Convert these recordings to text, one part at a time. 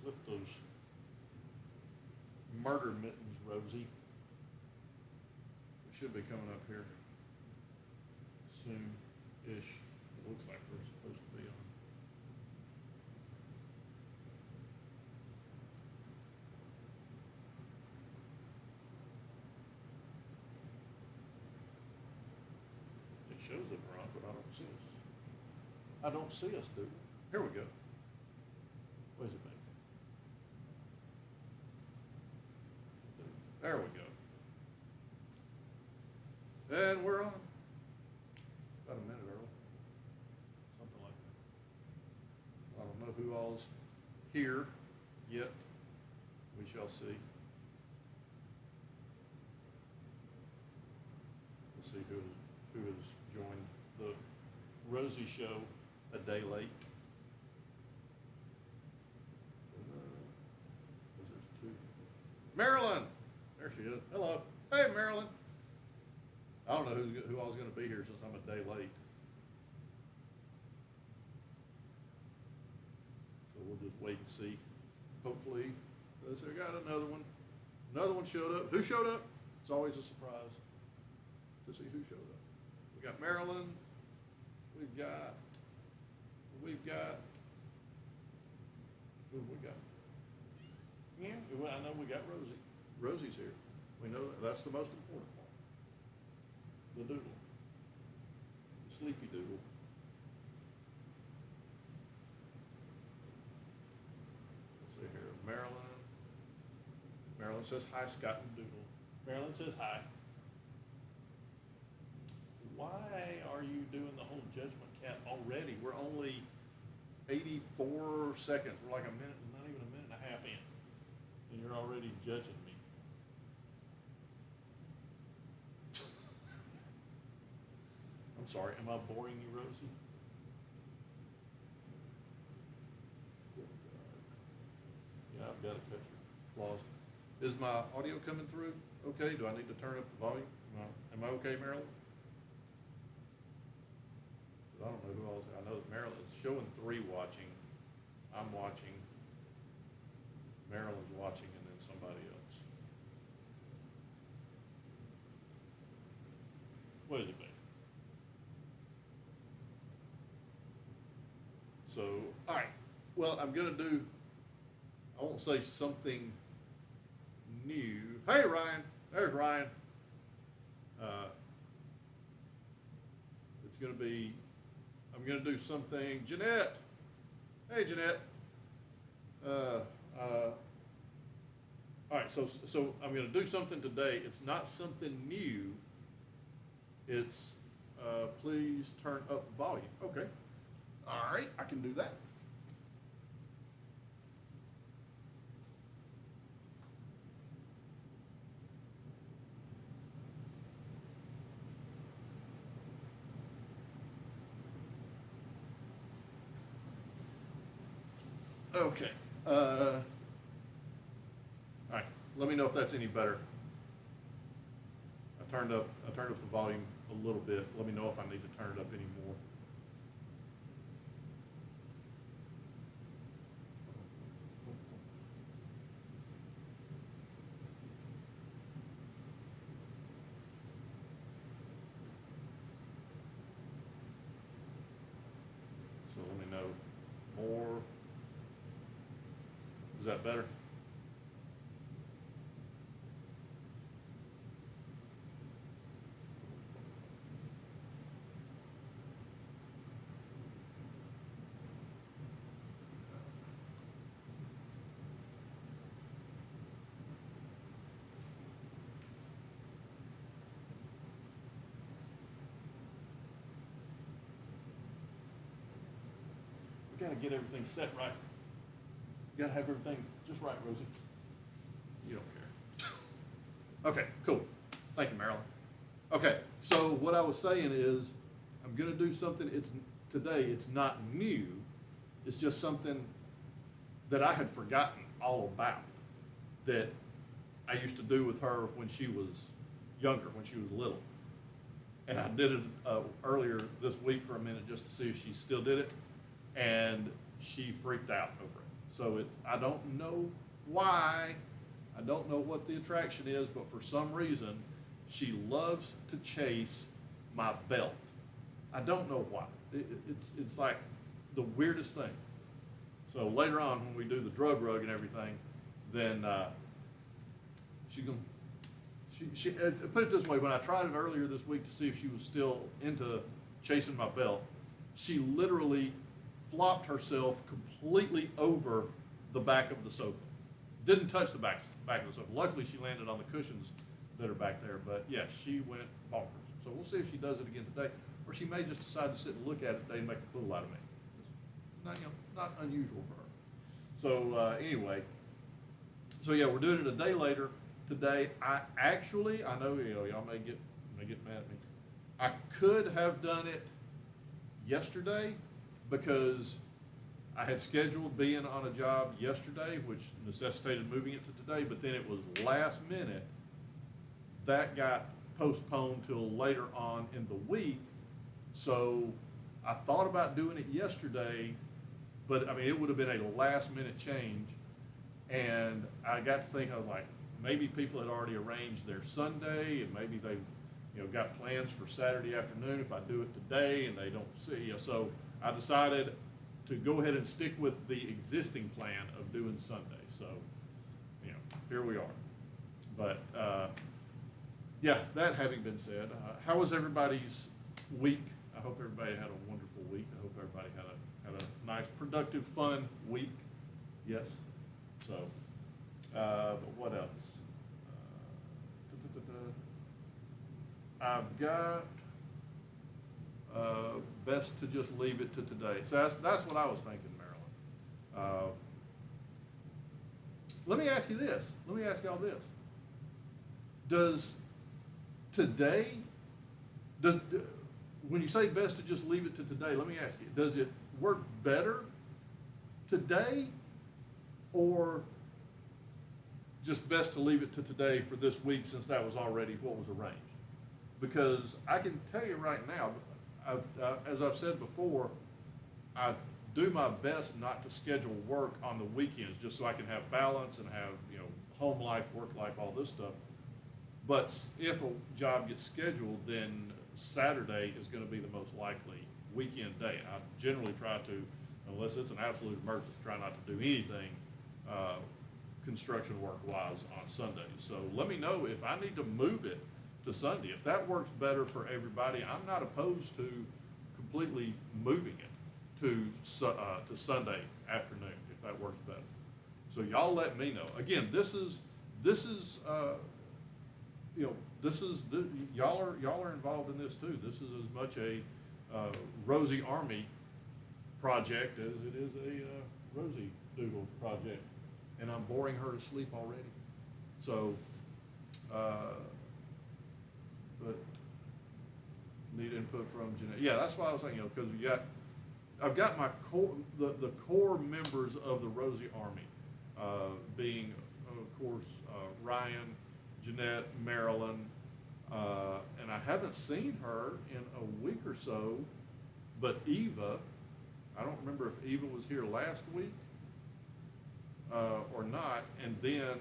Flip those murder mittens, Rosie. We should be coming up here soon-ish. It looks like we're supposed to be on. It shows that we're on, but I don't see us. I don't see us, dude. Here we go. Where's it, baby? There we go. And we're on. About a minute early. Something like that. I don't know who all's here yet. We shall see. Let's see who has joined the Rosie Show a day late. There's two. Marilyn! There she is. Hello. Hey, Marilyn. I don't know who all's going to be here since I'm a day late. So we'll just wait and see. Hopefully, let's see, I got another one. Another one showed up. Who showed up? It's always a surprise to see who showed up. We got Marilyn. We've got, who have we got? Yeah, well, I know we got Rosie. Rosie's here. We know that's the most important part. The doodle. The sleepy doodle. Let's see here. Marilyn. Marilyn says hi, Scott and Doodle. Marilyn says hi. Why are you doing the whole judgment cat already? We're only 84 seconds. We're like a minute, not even a minute and a half in. And you're already judging me. I'm sorry, am I boring you, Rosie? Yeah, I've got to cut your claws. Is my audio coming through okay? Do I need to turn up the volume? Am I okay, Marilyn? I don't know who else. I know that Marilyn is showing 3 watching. I'm watching. Marilyn's watching, and then somebody else. What is it, babe? So, all right. Well, I'm going to do, I won't say something new. Hey, Ryan. There's Ryan. It's going to be, I'm going to do something. Jeanette. Hey, Jeanette. All right, so I'm going to do something today. It's not something new. It's please turn up volume. Okay. All right, I can do that. Okay. All right. Let me know if that's any better. I turned up the volume a little bit. Let me know if I need to turn it up any more. So let me know more. Is that better? We gotta get everything set right. You gotta have everything just right, Rosie. You don't care. Okay, cool. Thank you, Marilyn. Okay, so what I was saying is, I'm gonna do something. Today. It's not new. It's just something that I had forgotten all about that I used to do with her when she was younger, when she was little. And I did it earlier this week for a minute just to see if she still did it, and she freaked out over it. So I don't know why, I don't know what the attraction is, but for some reason, she loves to chase my belt. I don't know why. It's like the weirdest thing. So later on, when we do the drug rug and everything, then she put it this way. When I tried it earlier this week to see if she was still into chasing my belt, she literally flopped herself completely over the back of the sofa. Didn't touch the back of the sofa. Luckily, she landed on the cushions that are back there. But yeah, she went bonkers. So we'll see if she does it again today, or she may just decide to sit and look at it today and make a fool out of me. It's not, not unusual for her. So anyway, so yeah, we're doing it a day later today. I know y'all may get mad at me. I could have done it yesterday because I had scheduled being on a job yesterday, which necessitated moving it to today, but then it was last minute. That got postponed till later on in the week. So I thought about doing it yesterday, but I mean, it would have been a last minute change. And I got to think, I was like, maybe people had already arranged their Sunday, and maybe they've, got plans for Saturday afternoon if I do it today and they don't see, so I decided to go ahead and stick with the existing plan of doing Sunday. So, here we are. But, yeah, that having been said, how was everybody's week? I hope everybody had a wonderful week. I hope everybody had a nice, productive, fun week. Yes. So, but what else? I've got best to just leave it to today. So that's what I was thinking, Marilyn. Let me ask you this. Let me ask y'all this. When you say best to just leave it to today, let me ask you, does it work better today, or just best to leave it to today for this week since that was already what was arranged? Because I can tell you right now, as I've said before, I do my best not to schedule work on the weekends just so I can have balance and have, home life, work life, all this stuff. But if a job gets scheduled, then Saturday is going to be the most likely weekend day. I generally try to, unless it's an absolute emergency, try not to do anything construction work-wise on Sundays. So let me know if I need to move it to Sunday. If that works better for everybody, I'm not opposed to completely moving it to Sunday afternoon if that works better. So y'all let me know. Again, y'all are involved in this too. This is as much a Rosie Army project as it is a Rosie Doodle project, and I'm boring her to sleep already. So, but need input from Jeanette. Yeah, that's why I was saying, because I've got my core, the core members of the Rosie Army, being of course Ryan, Jeanette, Marilyn, and I haven't seen her in a week or so, but Eva, I don't remember if Eva was here last week or not, and then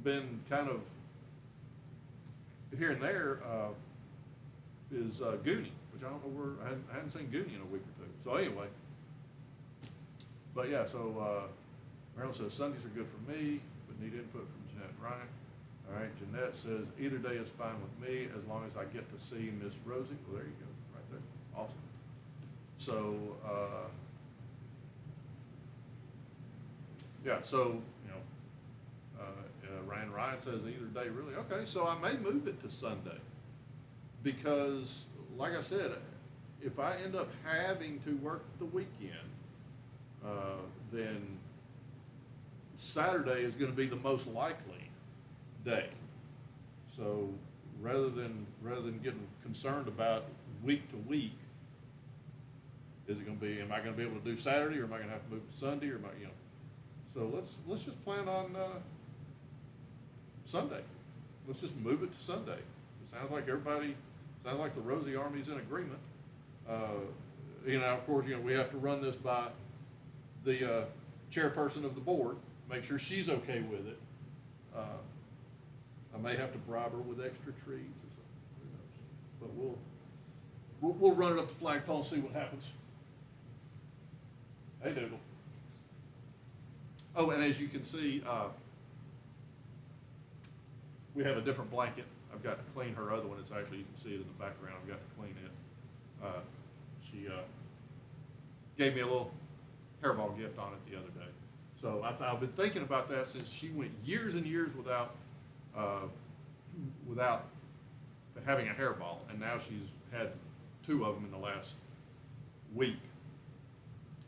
been kind of here and there is Goonie, which I don't know where, I hadn't seen Goonie in a week or two. So anyway, but yeah, so Marilyn says Sundays are good for me, but need input from Jeanette and Ryan. All right, Jeanette says either day is fine with me as long as I get to see Miss Rosie. Well, there you go, right there. Awesome. So, yeah, so, Ryan says either day, really. Okay, so I may move it to Sunday because, like I said, if I end up having to work the weekend, then Saturday is going to be the most likely day. So rather than getting concerned about week to week, is it going to be? Am I going to be able to do Saturday, or am I going to have to move to Sunday, or am I, So let's just plan on Sunday. Let's just move it to Sunday. It sounds like the Rosie Army's in agreement. Of course, we have to run this by the chairperson of the board, make sure she's okay with it. I may have to bribe her with extra trees or something, who knows? But we'll run it up the flagpole and see what happens. Hey, Dougal. Oh, and as you can see, we have a different blanket. I've got to clean her other one. It's actually, you can see it in the background. I've got to clean it. She gave me a little hairball gift on it the other day. So I've been thinking about that since she went years and years without having a hairball, and now she's had 2 of them in the last week.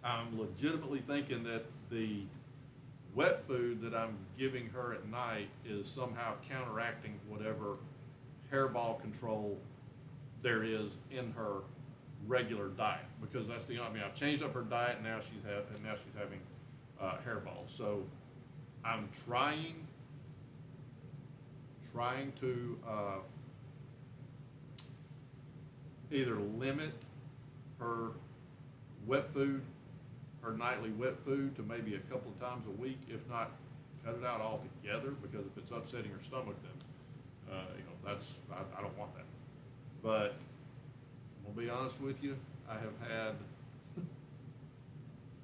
I'm legitimately thinking that the wet food that I'm giving her at night is somehow counteracting whatever hairball control there is in her regular diet, because that's the only, I mean, I've changed up her diet, and now she's having hairballs. So I'm trying to either limit her wet food, her nightly wet food, to maybe a couple of times a week, if not cut it out altogether, because if it's upsetting her stomach, then I don't want that. But I'm gonna be honest with you, I have had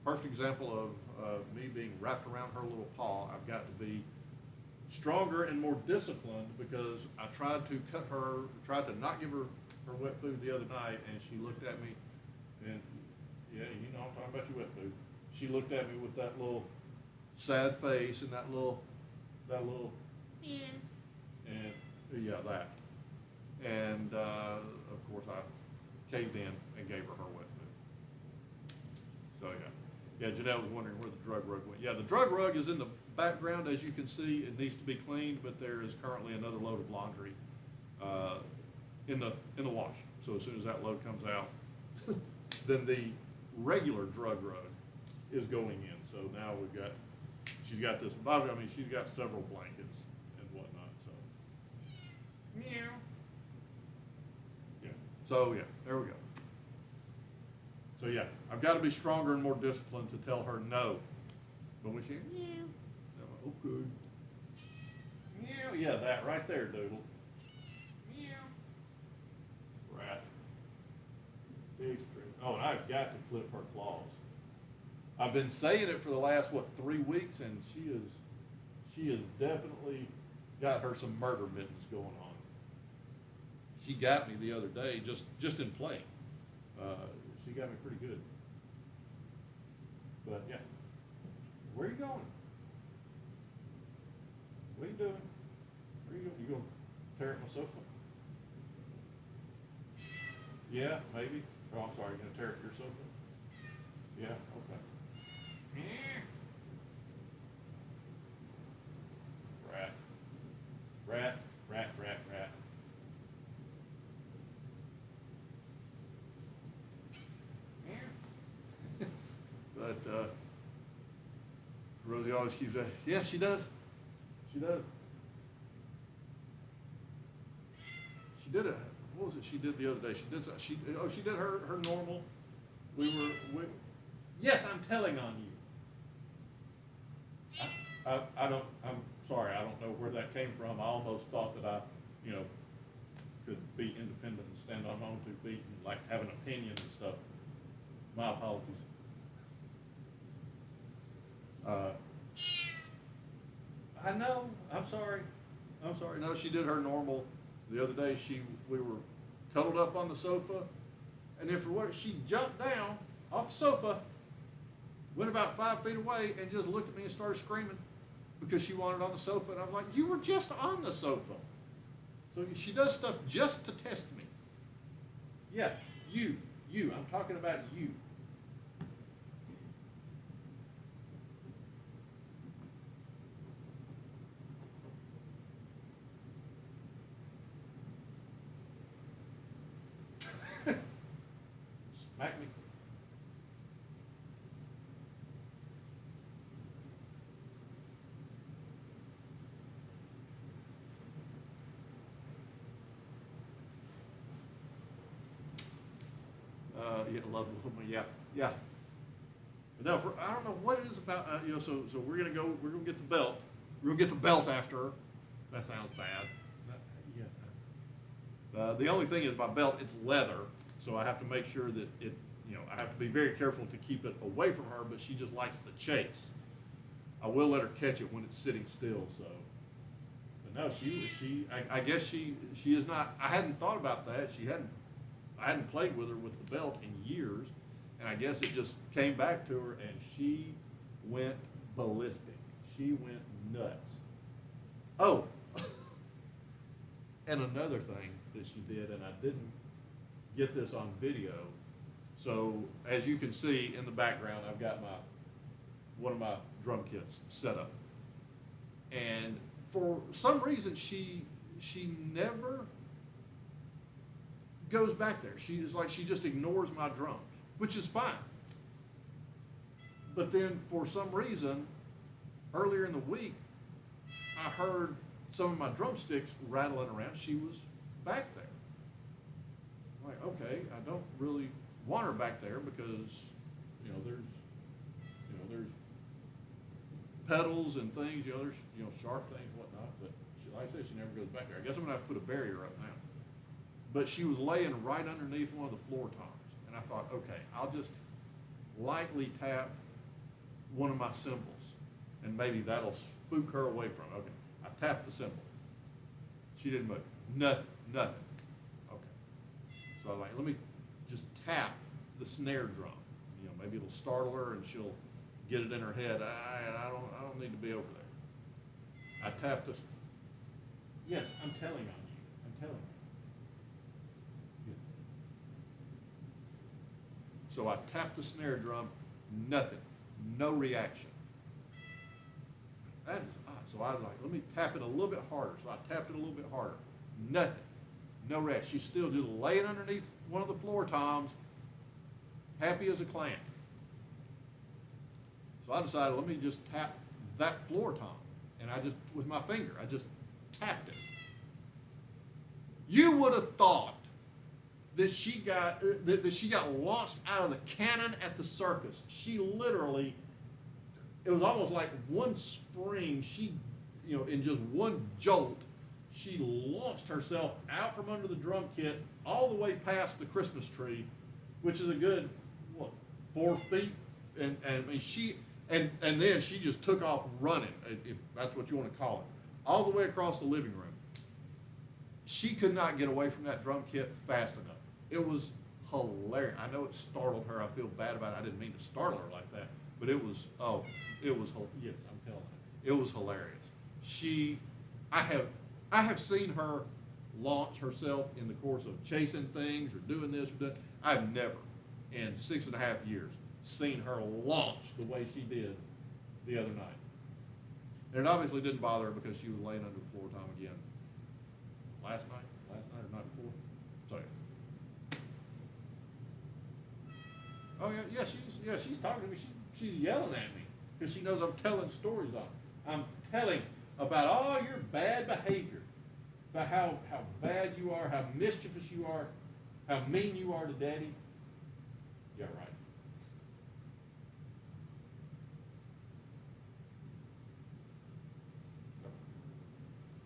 perfect example of me being wrapped around her little paw. I've got to be stronger and more disciplined, because I tried to not give her wet food the other night, and she looked at me, and yeah, you know, I'm talking about your wet food. She looked at me with that little sad face and that little, yeah, and yeah, that. And of course I caved in and gave her wet food. So yeah, Janelle was wondering where the drug rug went. Yeah, the drug rug is in the background, as you can see. It needs to be cleaned, but there is currently another load of laundry in the wash. So as soon as that load comes out, then the regular drug rug is going in. So now she's got this, I mean, she's got several blankets and whatnot, so. Meow. Yeah, so yeah, there we go. So yeah, I've got to be stronger and more disciplined to tell her no. But when she, meow, I'm like, okay. Meow, yeah, that right there, Doodle. Meow. Rat. Big string. Oh, and I've got to clip her claws. I've been saying it for the last, 3 weeks, and she has definitely got her some murder mittens going on. She got me the other day just in playing. She got me pretty good. But yeah, where are you going? What are you doing? Where are you going? You gonna tear up my sofa? Yeah, maybe. Oh, I'm sorry. You gonna tear up your sofa? Yeah. Okay. Rat. Rat. Rat. Rat. Rat. But Rosie always keeps saying, yeah, she does. She does. She did it. What was it she did the other day? She did her normal. Yes, I'm telling on you. I'm sorry, I don't know where that came from. I almost thought that I, could be independent and stand on my own 2 feet and like have an opinion and stuff. My apologies. I know. I'm sorry. No, she did her normal. The other day, we were cuddled up on the sofa, and then she jumped down off the sofa, went about 5 feet away, and just looked at me and started screaming because she wanted on the sofa. And I'm like, you were just on the sofa. So she does stuff just to test me. Yeah, you. I'm talking about you. Smack me. You love the little, yeah. Now, I don't know what it is about, so we're gonna get the belt. We're gonna get the belt after her. That sounds bad. Yes. The only thing is my belt, it's leather, so I have to make sure that I have to be very careful to keep it away from her, but she just likes the chase. I will let her catch it when it's sitting still, so. But no, I guess she is not, I hadn't thought about that. I hadn't played with her with the belt in years, and I guess it just came back to her, and she went ballistic. She went nuts. Oh, and another thing that she did, and I didn't get this on video. So as you can see in the background, I've got one of my drum kits set up, and for some reason she never goes back there. She just ignores my drums, which is fine. But then for some reason, earlier in the week, I heard some of my drumsticks rattling around. She was back there. I'm like, okay, I don't really want her back there because, there's pedals and things, there's, sharp things and whatnot, but like I said, she never goes back there. I guess I'm gonna have to put a barrier up now. But she was laying right underneath one of the floor toms, and I thought, okay, I'll just lightly tap one of my cymbals, and maybe that'll spook her away from it. Okay, I tapped the cymbal. She didn't move. Nothing. Okay. So I was like, let me just tap the snare drum. Maybe it'll startle her and she'll get it in her head. I don't need to be over there. I tapped this. Yes, I'm telling on you. I'm telling you. Yeah. So I tapped the snare drum. Nothing. No reaction. That is odd. So I was like, let me tap it a little bit harder. So I tapped it a little bit harder. Nothing. No reaction. She's still just laying underneath one of the floor toms, happy as a clam. So I decided, let me just tap that floor tom. And with my finger, I just tapped it. You would have thought that she got launched out of the cannon at the circus. She literally, it was almost like one spring, in just one jolt, she launched herself out from under the drum kit all the way past the Christmas tree, which is a good, 4 feet? And then she just took off running, if that's what you want to call it, all the way across the living room. She could not get away from that drum kit fast enough. It was hilarious. I know it startled her. I feel bad about it. I didn't mean to startle her like that, but yes, I'm telling you, it was hilarious. I have seen her launch herself in the course of chasing things or doing this or that. I've never, in 6.5 years, seen her launch the way she did the other night. And it obviously didn't bother her because she was laying under the floor tom again last night or night before. So yeah. Oh yeah, she's talking to me. She's yelling at me because she knows I'm telling stories on her. I'm telling about all your bad behavior, about how bad you are, how mischievous you are, how mean you are to Daddy. Yeah, right.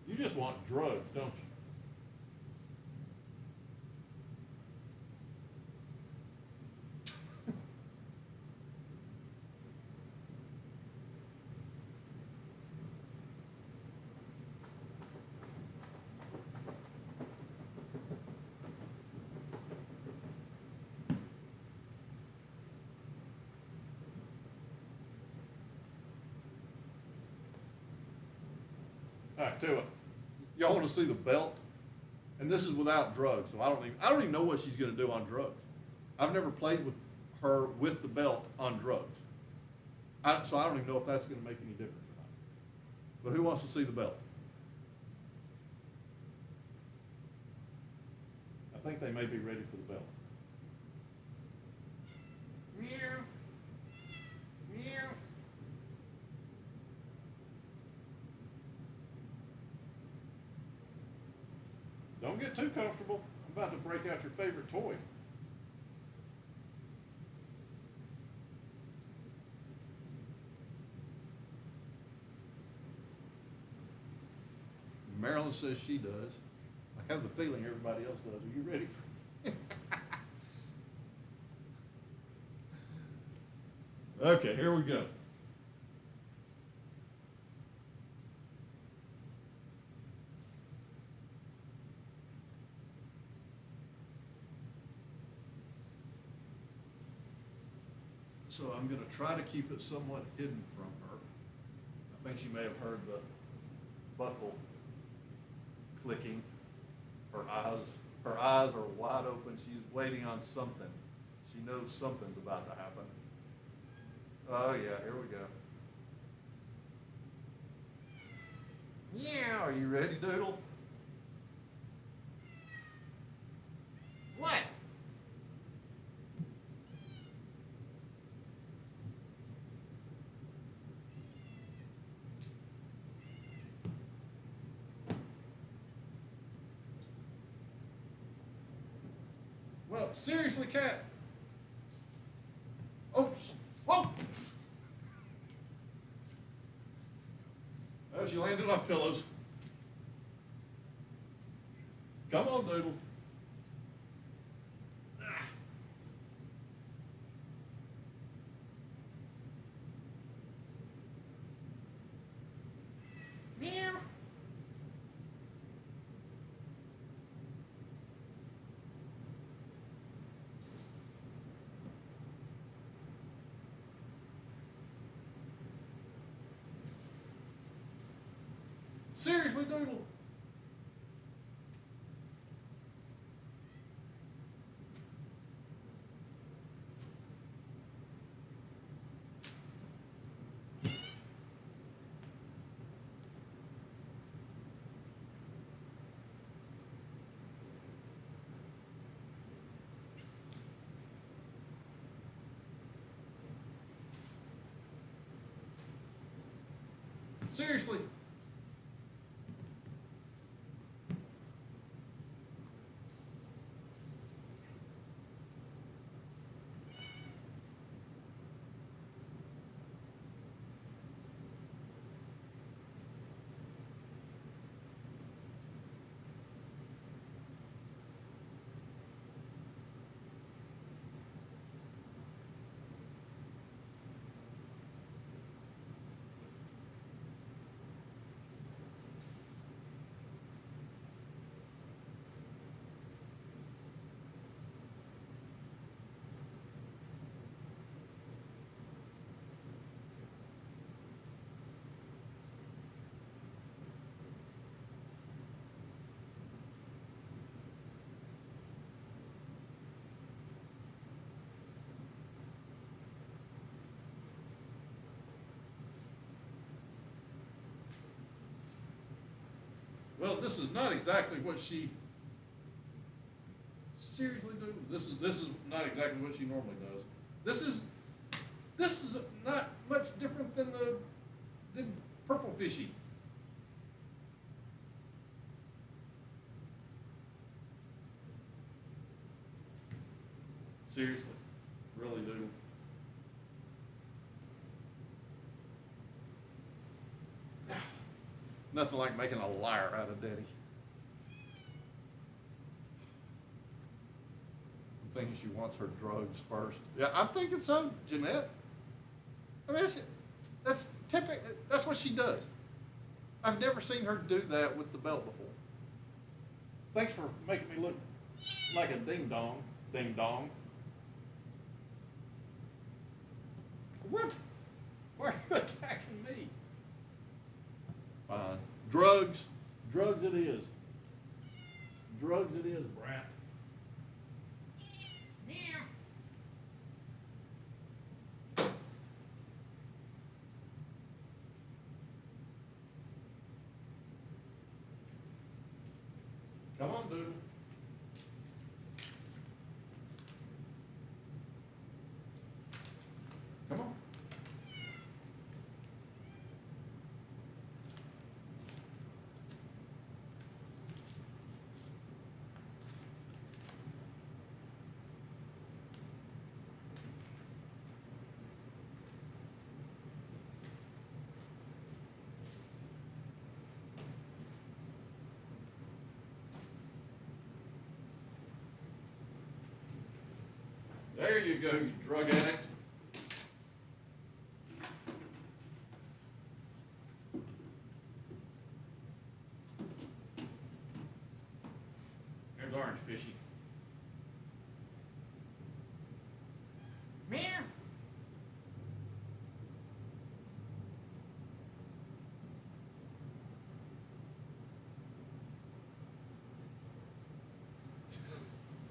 You just want drugs, don't you? All right, tell you what. Y'all want to see the belt? And this is without drugs, so I don't even know what she's going to do on drugs. I've never played with her with the belt on drugs, so I don't even know if that's going to make any difference or not. But who wants to see the belt? I think they may be ready for the belt. Meow. Meow. Don't get too comfortable. I'm about to break out your favorite toy. Marilyn says she does. I have the feeling everybody else does. Are you ready for Okay, here we go. So I'm going to try to keep it somewhat hidden from her. I think she may have heard the buckle clicking. Her eyes are wide open. She's waiting on something. She knows something's about to happen. Oh yeah, here we go. Yeah, are you ready, Doodle? What? Well, seriously, Cat. Oops. Whoa! Oh, she landed on pillows. Come on, Doodle. Ah. Meow. Seriously, Doodle. Seriously. Well, this is not exactly what she. Seriously, dude, this is not exactly what she normally does. This is not much different than purple fishy. Seriously, really, dude. Nothing like making a liar out of Daddy. I'm thinking she wants her drugs first. Yeah, I'm thinking so, Jeanette. I mean, that's typical. That's what she does. I've never seen her do that with the belt before. Thanks for making me look like a ding dong. Ding dong. What? Why are you attacking me? Fine. Drugs. Drugs it is. Drugs it is, brat. Meow. Come on, dude. Come on. There you go, you drug addict. There's Orange Fishy. Meow.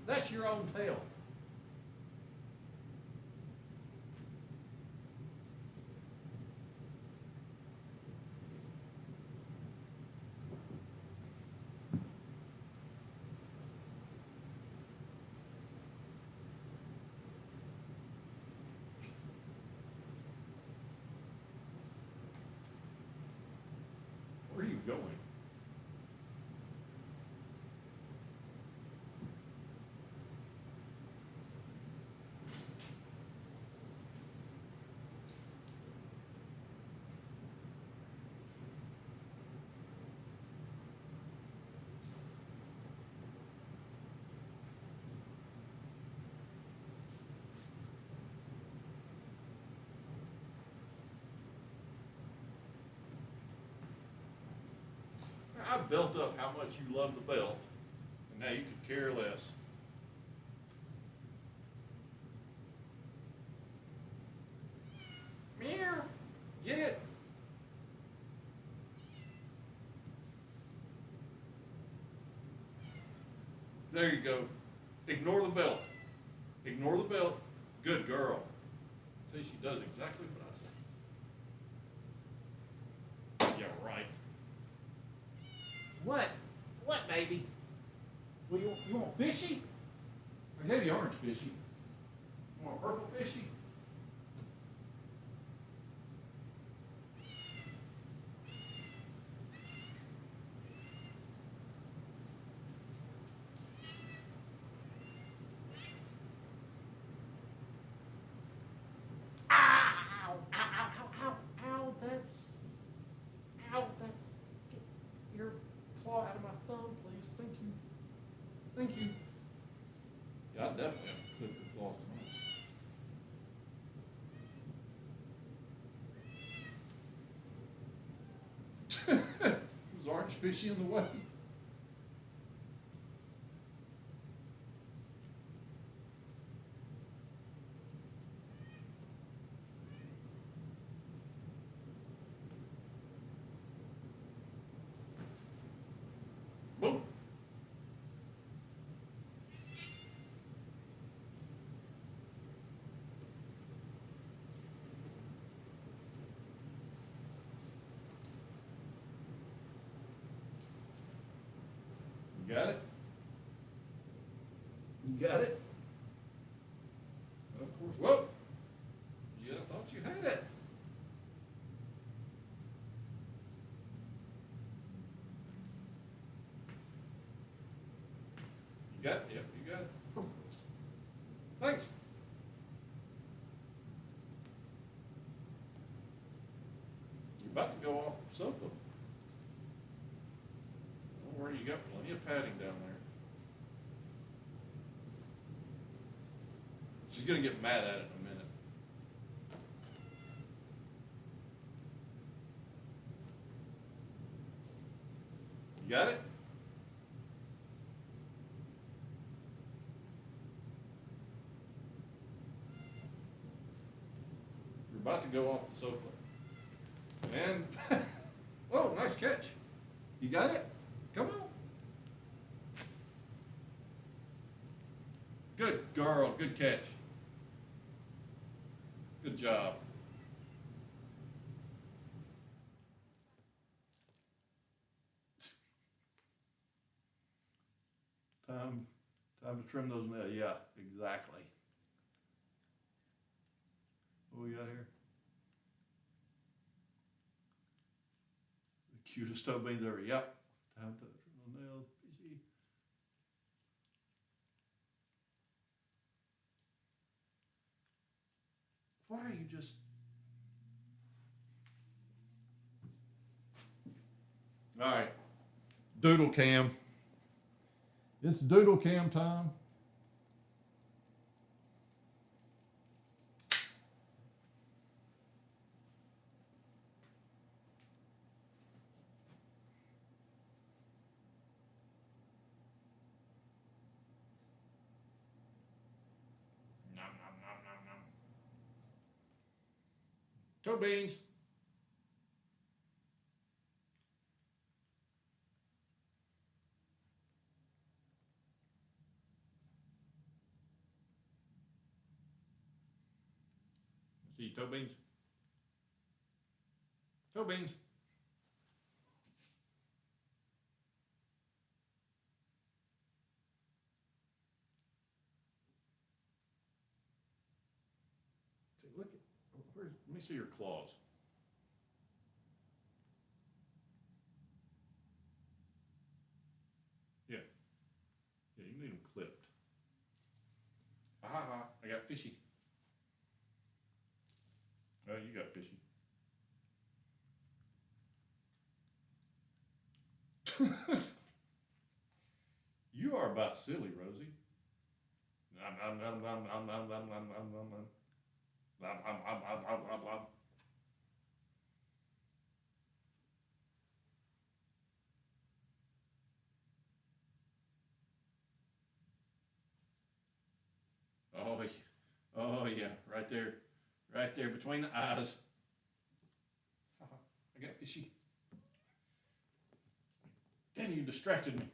That's your own tail. Where are you going? I've built up how much you love the belt, and now you could care less. Meow. Get it. There you go. Ignore the belt. Ignore the belt. Good girl. See, she does exactly what I say. Yeah, right. What? What, baby? Well, you want fishy? I gave you orange fishy. You want purple fishy? Ow! Ow, ow, ow, ow, ow, that's... Ow, that's... Get your claw out of my thumb, please. Thank you. Thank you. Yeah, I definitely have to clip your claws tonight. Was orange fishy in the way? Boom. You got it? You got it? Of course. Whoa! Yeah, I thought you had it. You got it? Yep, you got it. Cool. Thanks. You're about to go off the sofa. Don't worry, you got plenty of padding down there. She's gonna get mad at it in a minute. You got it? You're about to go off the sofa. And, oh, nice catch. You got it? Come on. Good girl, good catch. Good job. Time to trim those nails. Yeah, exactly. What we got here? The cutest toe beans ever. Yep. Time to trim those nails. Fishy. Why are you just... All right. Doodle cam. It's doodle cam time. Toe beans. See toe beans. Toe beans. See, look at, let me see your claws. Yeah. Yeah, you need them clipped. Ha ha ha, I got fishy. Oh, you got fishy. You are about silly, Rosie. Nom, nom, nom, nom, nom, nom, nom, nom, nom, nom, nom. Nom, nom, nom, nom, nom, nom, nom. Oh, yeah. Oh, yeah, right there between the eyes. I got fishy. Daddy, you distracted me.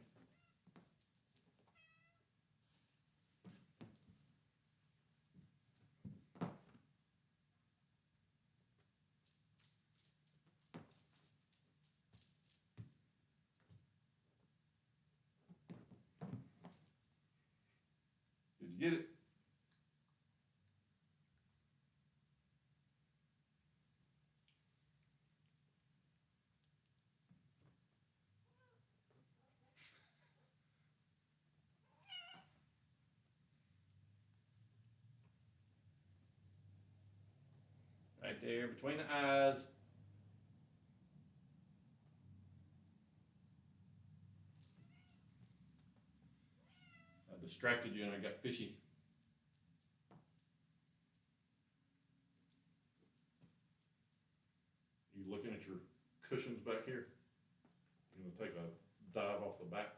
Did you get it? Right there between the eyes. I distracted you and I got fishy. You looking at your cushions back here? You gonna take a dive off the back?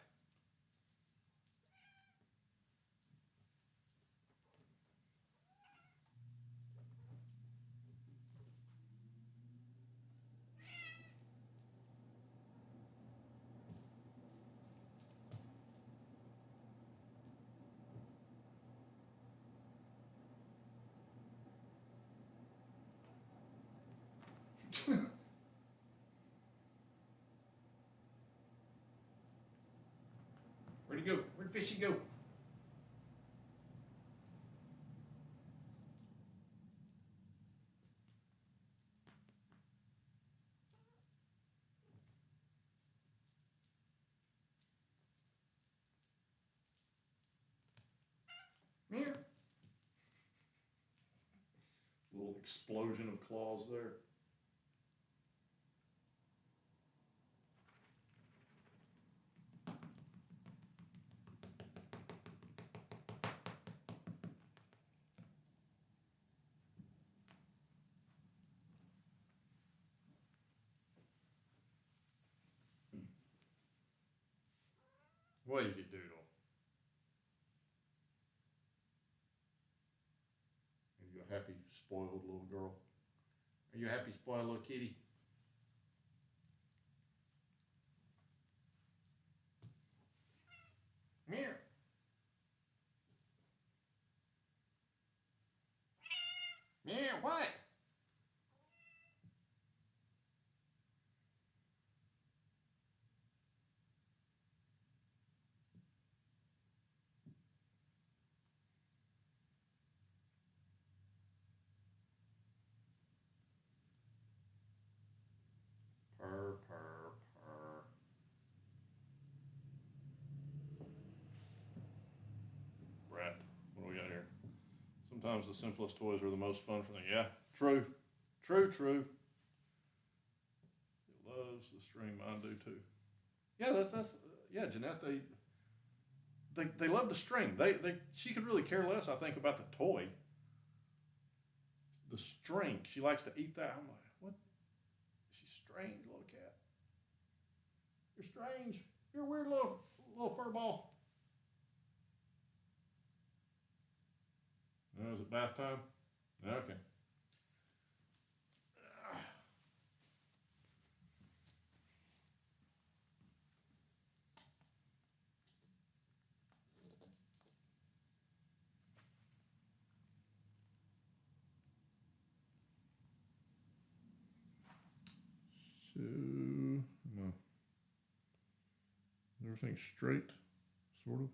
Where'd he go? Where'd fishy go? Meow. Little explosion of claws there. What is it, Doodle? Are you a happy, spoiled little girl? Are you a happy, spoiled little kitty? Meow. Meow, what? Purr, purr, purr. Rat. What do we got here? Sometimes the simplest toys are the most fun for them. Yeah, true. True, true. It loves the string. Mine do too. Yeah, that's yeah, Jeanette, they love the string. She could really care less, I think, about the toy. The string. She likes to eat that. I'm like, what? She's strange, little cat. You're strange. You're a weird little fur ball. Oh, is it bath time? Okay. No. Everything straight, sort of.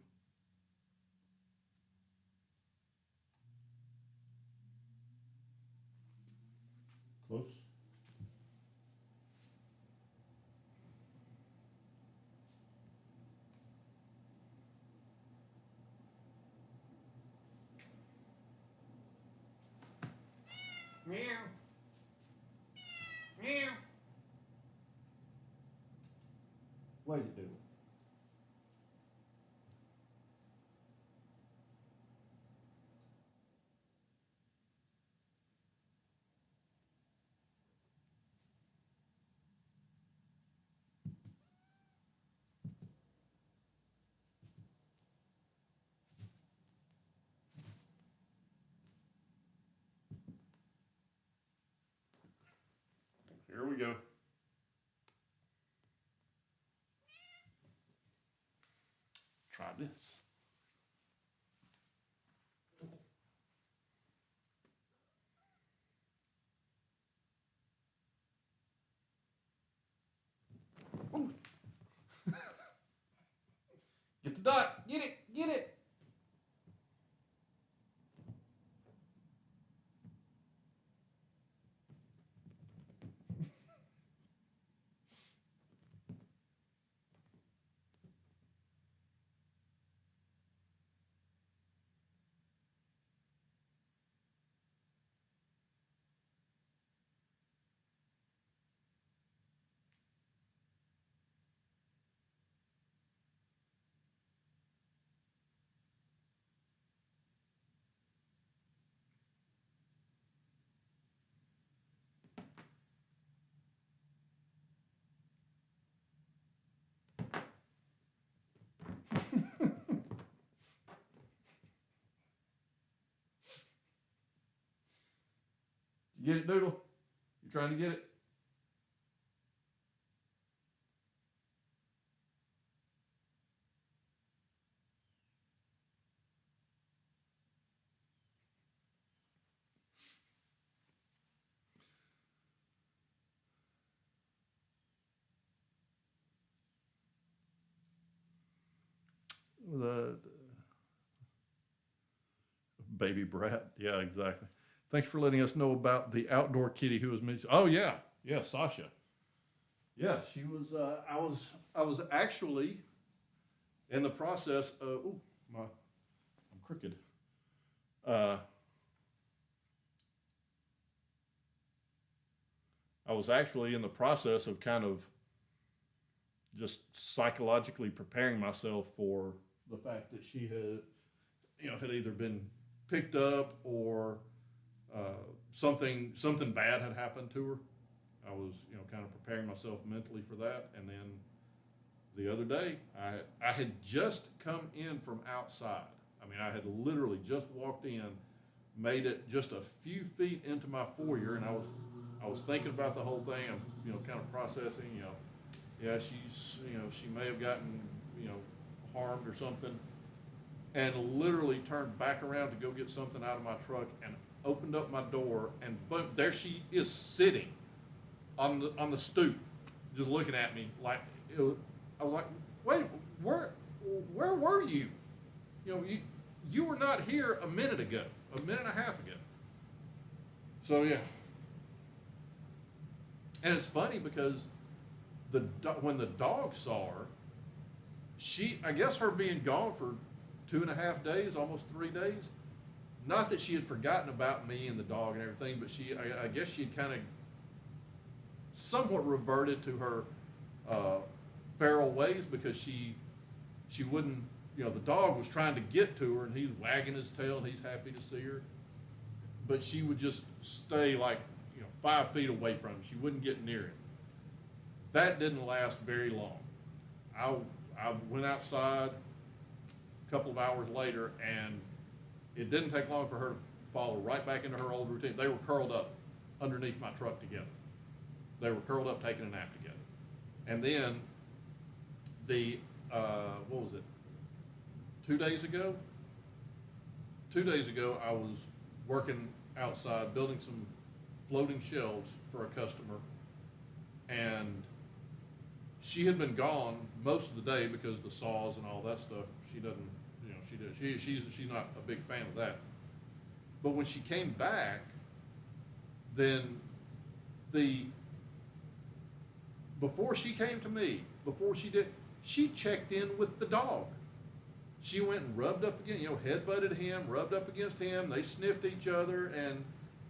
Close. Meow. Meow. Wait it, do. Here we go. Try this. Ooh. Get the dot. Get it. Get it. You get it, Doodle? You trying to get it? The baby brat. Yeah, exactly. Thanks for letting us know about the outdoor kitty who was missing. Oh yeah, yeah, Sasha. Yeah, she was. I was actually in the process of. Ooh, I'm crooked. Uh, I was actually in the process of kind of just psychologically preparing myself for the fact that she had, had either been picked up or something bad had happened to her. I was, kind of preparing myself mentally for that, and then the other day, I had just come in from outside. I mean, I had literally just walked in, made it just a few feet into my foyer, and I was thinking about the whole thing. I'm, kind of processing. Yeah, she may have gotten, harmed or something, and literally turned back around to go get something out of my truck and opened up my door, and boom, there she is sitting on the stoop, just looking at me like I was like, wait, where were you? You were not here a minute ago, a minute and a half ago. So yeah, and it's funny because when the dog saw her, I guess her being gone for 2.5 days, almost 3 days. Not that she had forgotten about me and the dog and everything, but I guess she had kind of somewhat reverted to her feral ways because she wouldn't, the dog was trying to get to her and he's wagging his tail and he's happy to see her, but she would just stay like 5 feet away from him. She wouldn't get near him. That didn't last very long. I went outside a couple of hours later, and it didn't take long for her to fall right back into her old routine. They were curled up underneath my truck together. They were curled up taking a nap together. And then what was it? 2 days ago? 2 days ago, I was working outside building some floating shelves for a customer, and she had been gone most of the day because the saws and all that stuff. She doesn't, she's not a big fan of that. But when she came back, then before she came to me, she checked in with the dog. She went and rubbed up again, head-butted him, rubbed up against him. They sniffed each other, and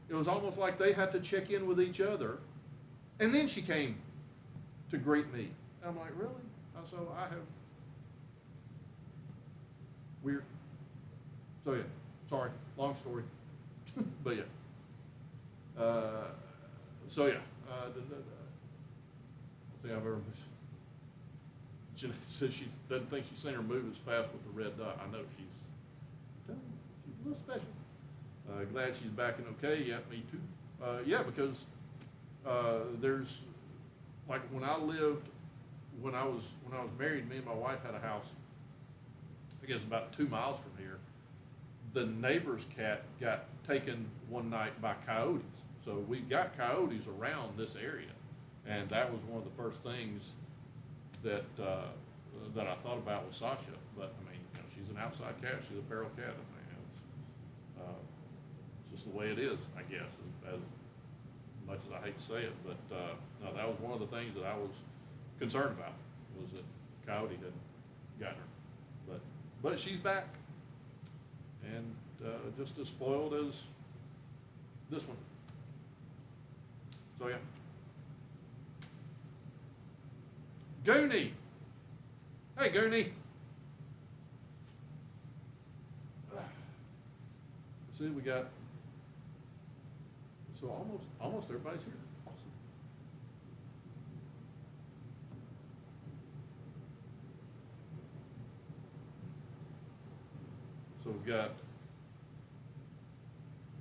it was almost like they had to check in with each other. And then she came to greet me. And I'm like, really? So I have weird. So yeah, sorry, long story, but yeah. So yeah, I don't think I've ever. Jeanette says she doesn't think she's seen her move as fast with the red dot. I know she's a little special. Glad she's back and okay. Yeah, me too. Yeah, because there's like when I was married, me and my wife had a house, I guess about 2 miles from here. The neighbor's cat got taken one night by coyotes. So we got coyotes around this area, and that was one of the first things that I thought about with Sasha. But I mean, she's an outside cat. She's a feral cat. I mean, it's just the way it is, I guess. As much as I hate to say it, but no, that was one of the things that I was concerned about, was that coyote had gotten her. But she's back, and just as spoiled as this one. So yeah. Goonie. Hey, Goonie. See, we got, so almost everybody's here. Awesome. So we've got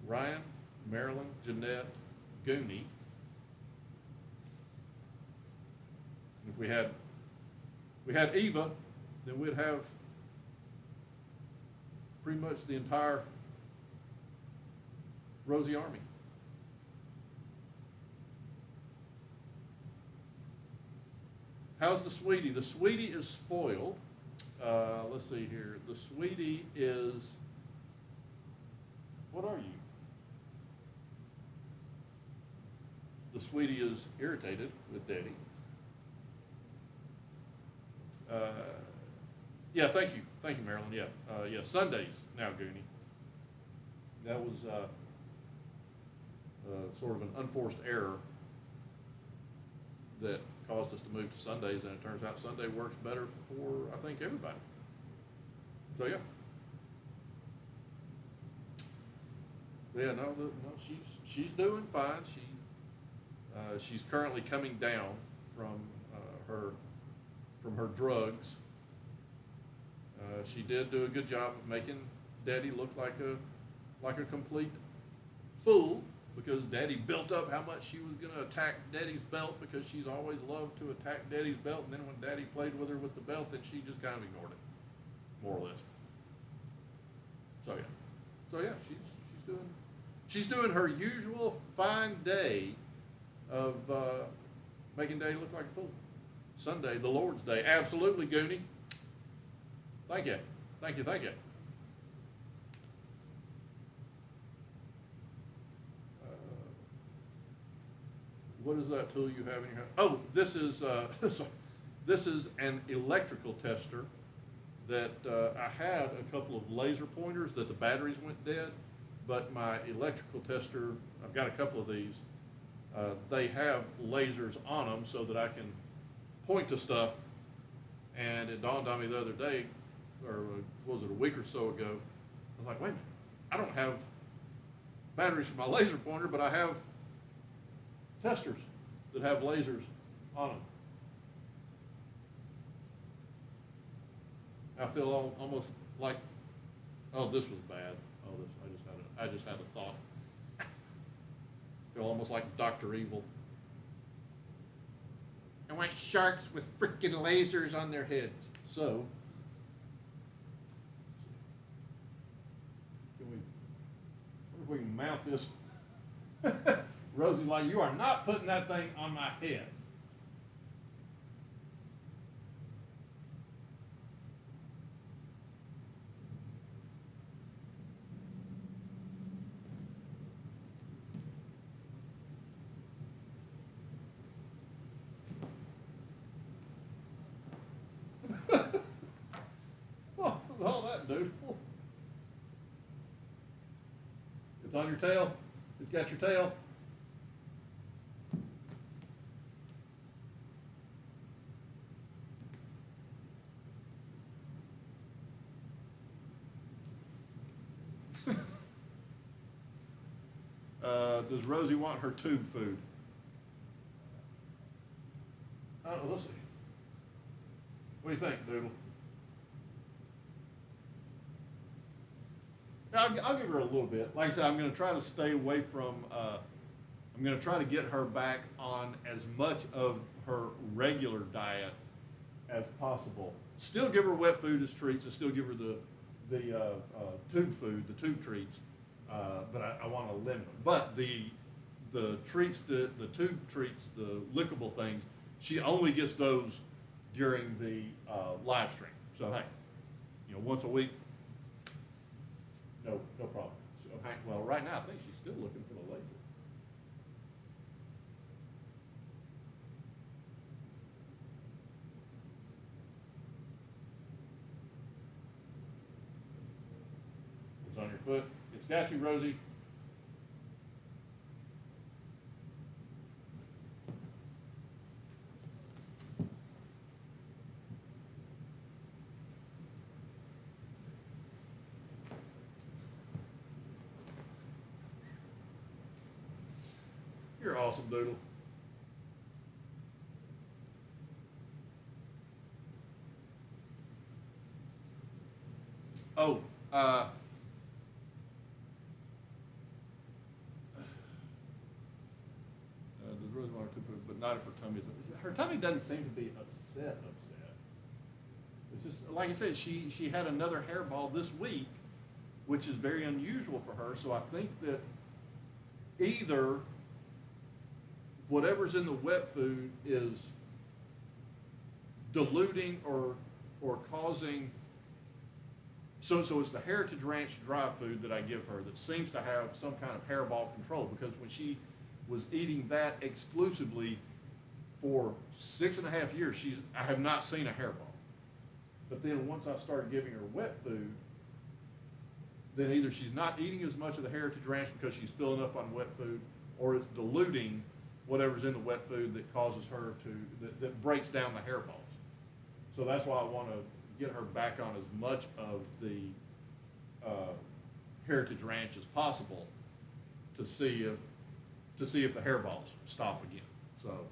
Ryan, Marilyn, Jeanette, Goonie. If we had Eva, then we'd have pretty much the entire Rosie army. How's the sweetie? The sweetie is spoiled. Let's see here. The sweetie is, what are you? The sweetie is irritated with Daddy. Yeah, thank you, Marilyn. Yeah, yeah. Sundays now, Goonie. That was sort of an unforced error that caused us to move to Sundays, and it turns out Sunday works better for, I think, everybody. So yeah. Yeah, no, she's doing fine. She's currently coming down from her drugs. She did do a good job of making Daddy look like a complete fool, because Daddy built up how much she was going to attack Daddy's belt, because she's always loved to attack Daddy's belt, and then when Daddy played with her with the belt, then she just kind of ignored it, more or less. So yeah, she's doing her usual fine day of making Daddy look like a fool. Sunday, the Lord's Day. Absolutely, Goonie. Thank you. What is that tool you have in your hand? Oh, this is this is an electrical tester that I had a couple of laser pointers that the batteries went dead, but my electrical tester, I've got a couple of these. They have lasers on them so that I can point to stuff, and it dawned on me the other day, or was it a week or so ago, I was like, wait a minute, I don't have batteries for my laser pointer, but I have testers that have lasers on them. I feel almost like, oh, this was bad. Oh, this, I just had a thought. I feel almost like Dr. Evil. I want sharks with freaking lasers on their heads. So, I wonder if we can mount this. Rosie, like, you are not putting that thing on my head. It's on your tail. It's got your tail. Does Rosie want her tube food? I don't know, let's see. What do you think, Doodle? I'll give her a little bit. Like I said, I'm going to try to stay away from, I'm going to try to get her back on as much of her regular diet as possible. Still give her wet food as treats and still give her the tube food, the tube treats, but I want to limit them. But the treats, the tube treats, the lickable things, she only gets those during the live stream. So hey, once a week, no problem. So, well, right now I think she's still looking for the laser. It's on your foot. It's got you, Rosie. You're awesome, Doodle. Oh, does Rosie want her to food, but not if her tummy is. Her tummy doesn't seem to be upset. It's just, like I said, she had another hairball this week, which is very unusual for her. So I think that either whatever's in the wet food is diluting or causing. So it's the Heritage Ranch dry food that I give her that seems to have some kind of hairball control, because when she was eating that exclusively for 6.5 years, I have not seen a hairball. But then once I started giving her wet food, then either she's not eating as much of the Heritage Ranch because she's filling up on wet food, or it's diluting whatever's in the wet food that causes her that breaks down the hairballs. So that's why I want to get her back on as much of the Heritage Ranch as possible to see if the hairballs stop again. So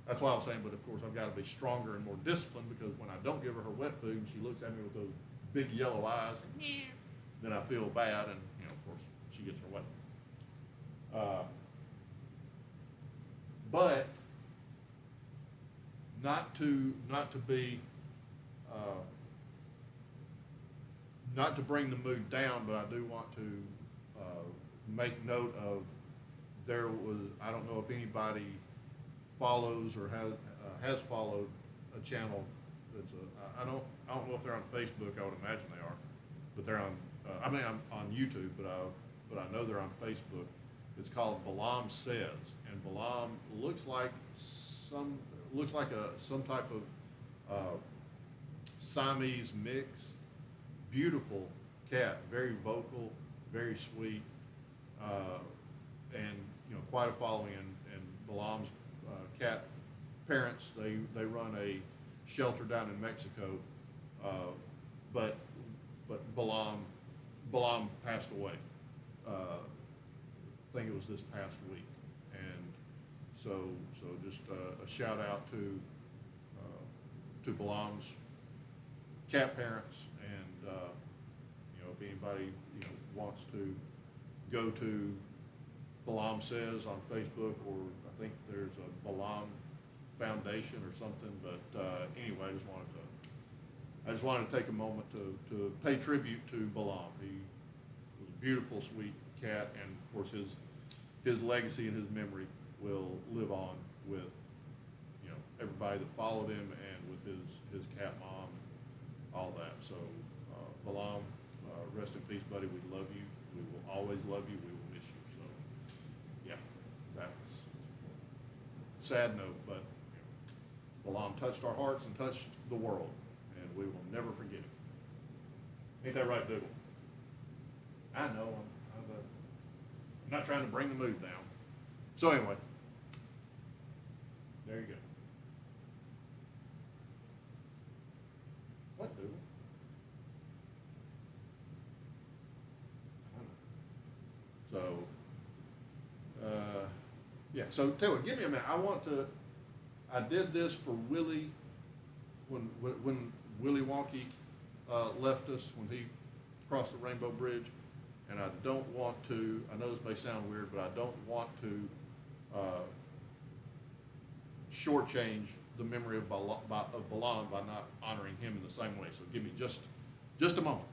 that's why I was saying, but of course I've got to be stronger and more disciplined, because when I don't give her wet food and she looks at me with those big yellow eyes, then I feel bad, and of course she gets her wet. But not to bring the mood down, but I do want to make note of, there was, I don't know if anybody follows or has followed a channel that's I don't know if they're on Facebook. I would imagine they are, but they're on I'm on YouTube, but I know they're on Facebook. It's called Balaam Says, and Balaam looks like some type of Siamese mix. Beautiful cat, very vocal, very sweet, and quite a following. And Balaam's cat parents, they run a shelter down in Mexico, but Balaam passed away. I think it was this past week, and so just a shout out to Balaam's cat parents, and if anybody wants to go to Balaam Says on Facebook, or I think there's a Balaam Foundation or something, but anyway, I just wanted to take a moment to pay tribute to Balaam. He was a beautiful, sweet cat, and of course his legacy and his memory will live on with everybody that followed him, and with his cat mom and all that. So Balaam, rest in peace, buddy. We love you. We will always love you. We will miss you. So yeah, that's a sad note, but Balaam touched our hearts and touched the world, and we will never forget it. Ain't that right, Dougal? I know. I'm not trying to bring the mood down. So anyway, there you go. What, dude? So, yeah, so tell me, give me a minute. I did this for Willie when Willie Wonky left us, when he crossed the Rainbow Bridge. And I don't want to, I know this may sound weird, but I don't want to shortchange the memory of Balaam by not honoring him in the same way. So give me just a moment.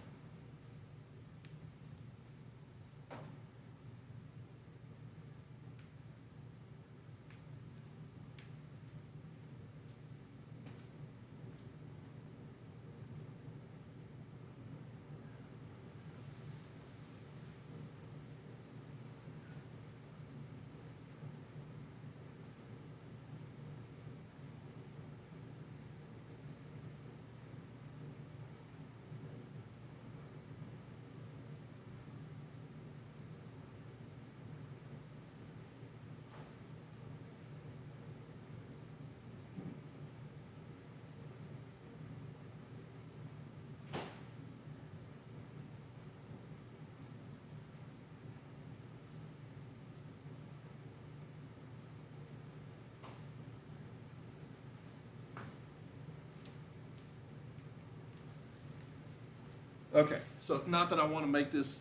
Okay, so not that I want to make this,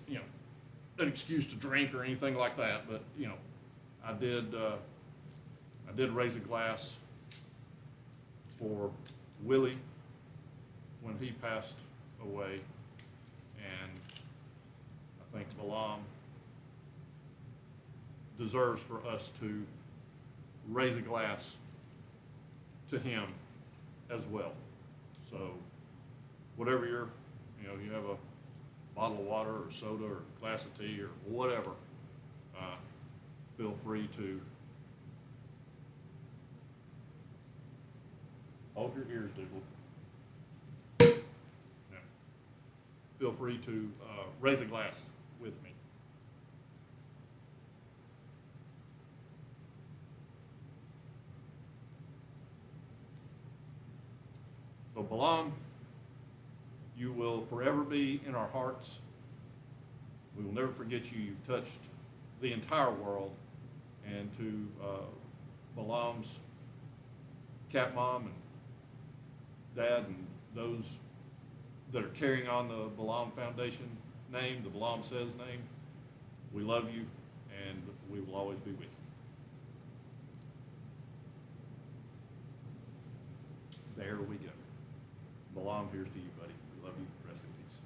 an excuse to drink or anything like that, but, I did raise a glass for Willie when he passed away, and I think Balaam deserves for us to raise a glass to him as well. So whatever you have a bottle of water or soda or a glass of tea or whatever, feel free to hold your ears, Dougal. Yeah. Feel free to raise a glass with me. So Balaam, you will forever be in our hearts. We will never forget you. You've touched the entire world. And to Balaam's cat mom and dad and those that are carrying on the Balaam Foundation name, the Balaam Says name, we love you and we will always be with you. There we go. Balaam, here's to you, buddy. We love you. Rest in peace.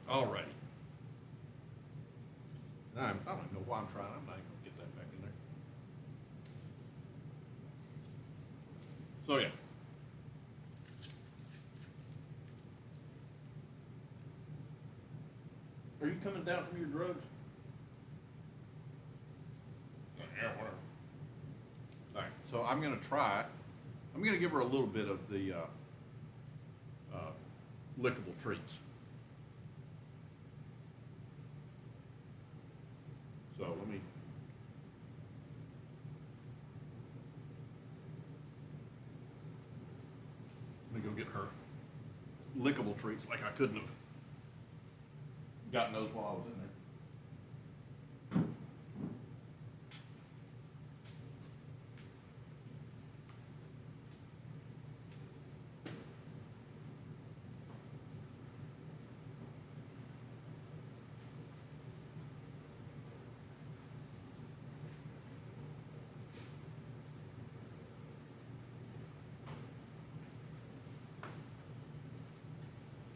All righty. I don't know why I'm trying. I'm not even going to get that back in there. So, yeah. Are you coming down from your drugs? Yeah, whatever. All right, so I'm going to try. I'm going to give her a little bit of the lickable treats. So let me go get her lickable treats like I couldn't have gotten those while I was in there.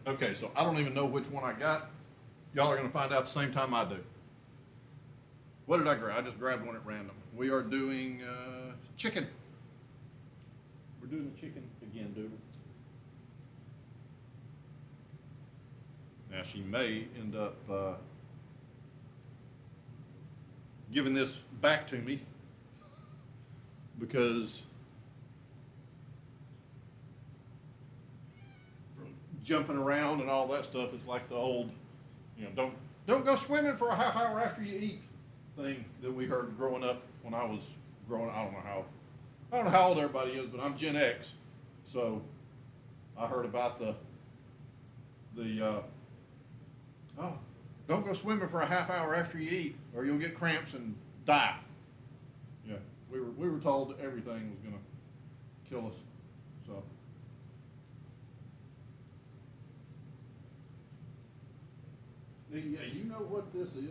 Okay, so I don't even know which one I got. Y'all are going to find out the same time I do. What did I grab? I just grabbed one at random. We are doing chicken. We're doing the chicken again, Doodle. Now, she may end up giving this back to me because jumping around and all that stuff. It's like the old, don't go swimming for a half hour after you eat thing that we heard growing up when I was growing. I don't know how old everybody is, but I'm Gen X, so I heard about the oh, don't go swimming for a half hour after you eat, or you'll get cramps and die. Yeah, we were told that everything was gonna kill us. So. Yeah, you know what this is?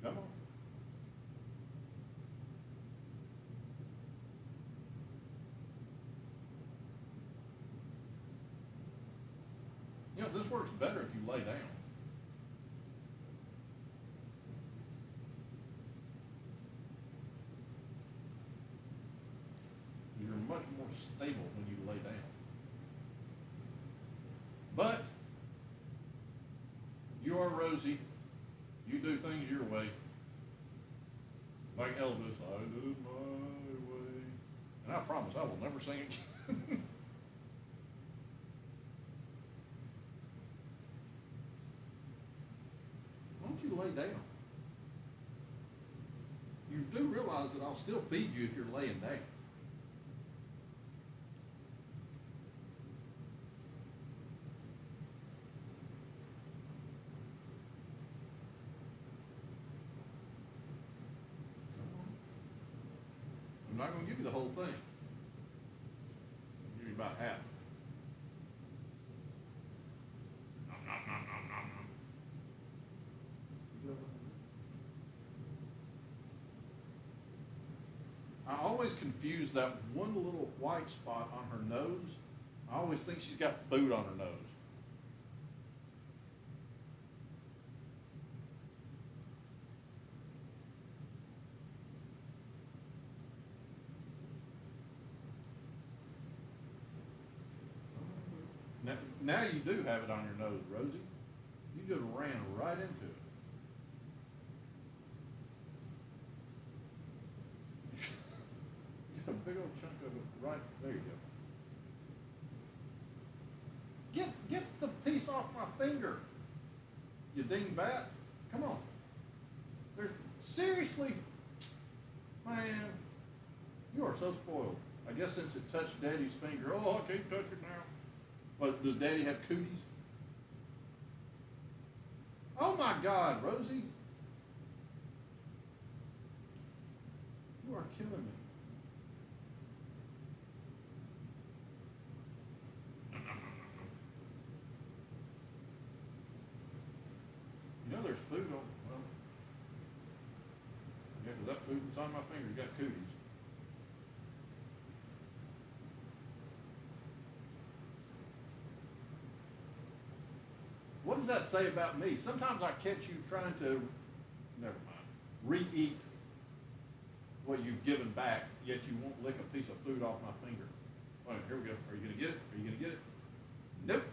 Come on. This works better if you lay down. You're much more stable when you lay down. But you are Rosie. You do things your way. Like Elvis, I do it my way. And I promise I will never sing again. Why don't you lay down? You do realize that I'll still feed you if you're laying down. I'm not going to give you the whole thing. I'll give you about half. Nom, nom, nom, nom, nom, nom. I always confuse that one little white spot on her nose. I always think she's got food on her nose. Now you do have it on your nose, Rosie. You just ran right into it. You got a big old chunk of it right there. You go. Get the piece off my finger, you dingbat. Come on. Seriously, man, you are so spoiled. I guess since it touched Daddy's finger, oh, I can't touch it now. But does Daddy have cooties? Oh my God, Rosie. You are killing me. There's food on, well, yeah, 'cause that food that's on my finger, you got cooties. What does that say about me? Sometimes I catch you trying to, never mind, re-eat what you've given back, yet you won't lick a piece of food off my finger. All right, here we go. Are you going to get it? Are you going to get it? Nope.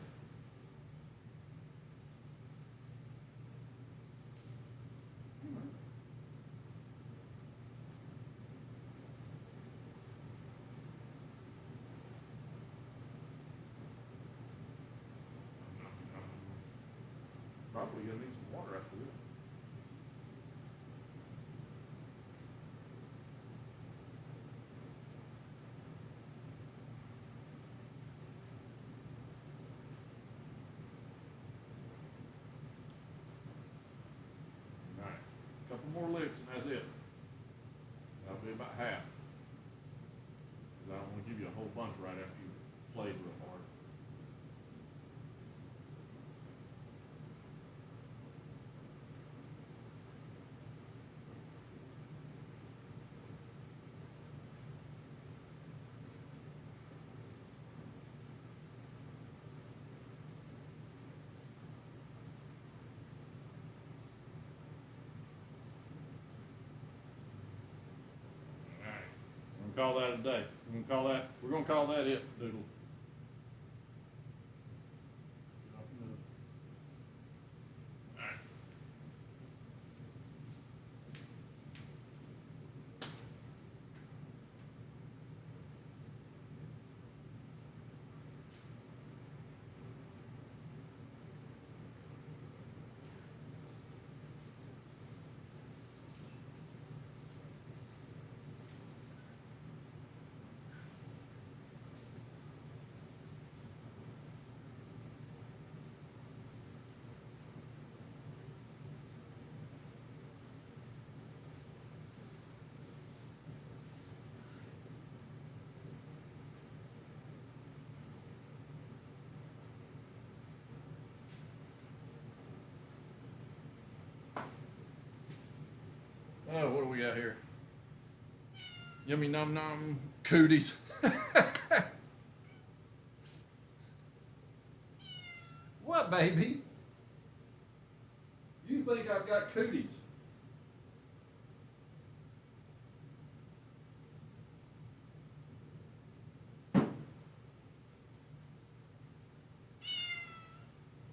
Probably gonna need some water after this. All right, a couple more licks and that's it. That'll be about half. 'Cause I don't want to give you a whole bunch right after you played real hard. Call that a day. We're gonna call that it, Doodle. Get off your nose. All right. Oh, what do we got here? Yummy num num cooties. What, baby? You think I've got cooties?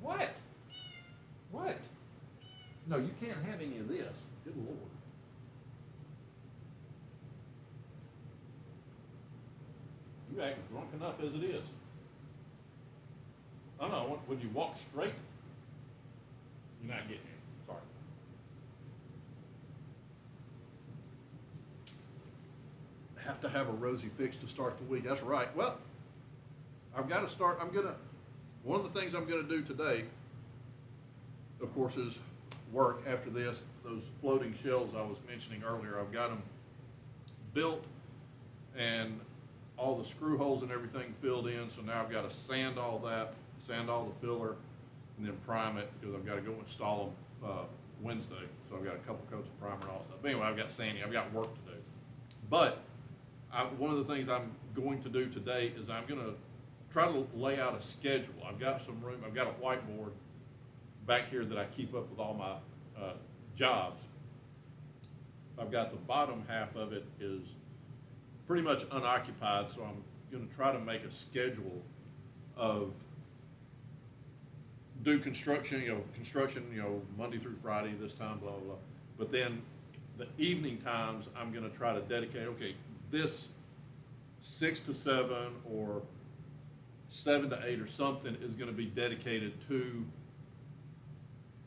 What? What? No, you can't have any of this. Good Lord. You act drunk enough as it is. Oh no, would you walk straight? You're not getting it. Sorry. Have to have a Rosie fix to start the week. That's right. Well, I've got to start. One of the things I'm gonna do today, of course, is work after this. Those floating shelves I was mentioning earlier, I've got them built and all the screw holes and everything filled in. So now I've got to sand all that, sand all the filler, and then prime it because I've got to go install them Wednesday. So I've got a couple coats of primer and all that stuff. But anyway, I've got sanding. I've got work to do. But one of the things I'm going to do today is I'm going to try to lay out a schedule. I've got some room. I've got a whiteboard back here that I keep up with all my jobs. I've got the bottom half of it is pretty much unoccupied, so I'm going to try to make a schedule of do construction, Monday through Friday, this time, blah, blah, blah. But then the evening times, I'm going to try to dedicate, okay, this 6 to 7 or 7 to 8 or something is going to be dedicated to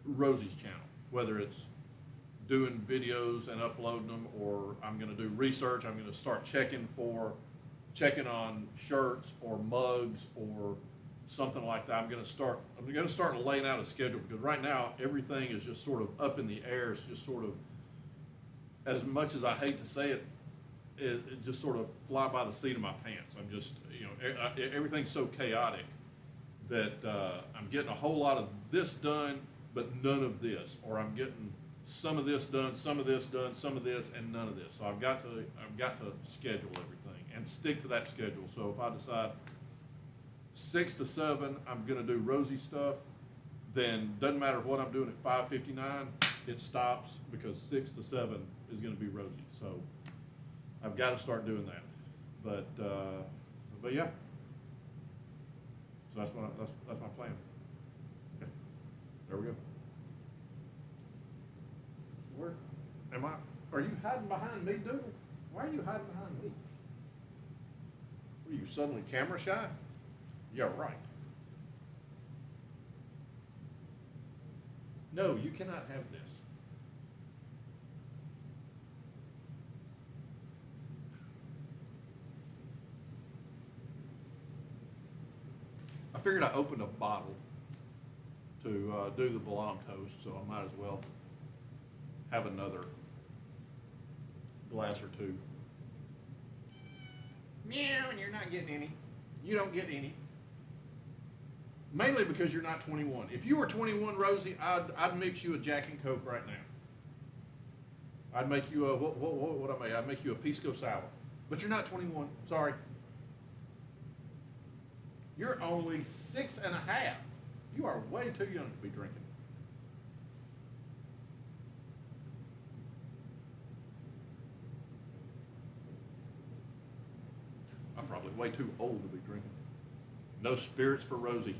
Rosie's channel, whether it's doing videos and uploading them, or I'm going to do research. I'm going to start checking on shirts or mugs or something like that. I'm going to start laying out a schedule, because right now everything is just sort of up in the air. It's just sort of, as much as I hate to say it, it just sort of fly by the seat of my pants. I'm just, everything's so chaotic that I'm getting a whole lot of this done, but none of this, or I'm getting some of this done, some of this done, some of this, and none of this. So I've got to schedule everything and stick to that schedule. So if I decide 6 to 7, I'm going to do Rosie stuff, then doesn't matter what I'm doing at 5:59, it stops, because 6 to 7 is going to be Rosie. So I've got to start doing that. But yeah. So that's my plan. Okay. There we go. Where am I? Are you hiding behind me, Doodle? Why are you hiding behind me? Are you suddenly camera shy? Yeah, right. No, you cannot have this. I figured I opened a bottle to do the Balam toast, so I might as well have another glass or two. Meow, and you're not getting any. You don't get any. Mainly because you're not 21. If you were 21, Rosie, I'd mix you a Jack and Coke right now. I'd make you a, what I make? I'd make you a pisco sour. But you're not 21, sorry. You're only 6 and a half. You are way too young to be drinking. I'm probably way too old to be drinking. No spirits for Rosie.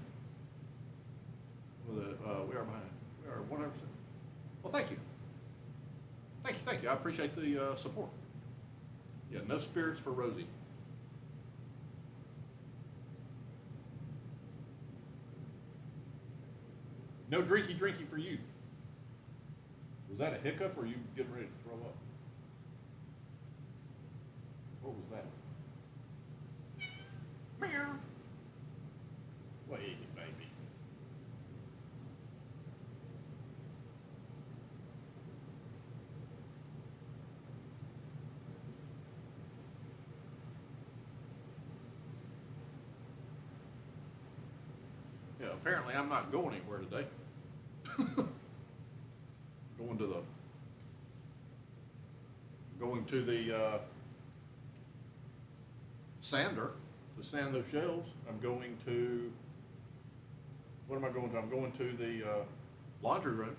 We are behind. We are 100%. Well, thank you. Thank you. I appreciate the support. Yeah, no spirits for Rosie. No drinky for you. Was that a hiccup, or are you getting ready to throw up? What was that? Meow. Wait, baby. Yeah, apparently I'm not going anywhere today. Going to the going to the sander to sand those shelves. I'm going to, what am I going to? I'm going to the laundry room.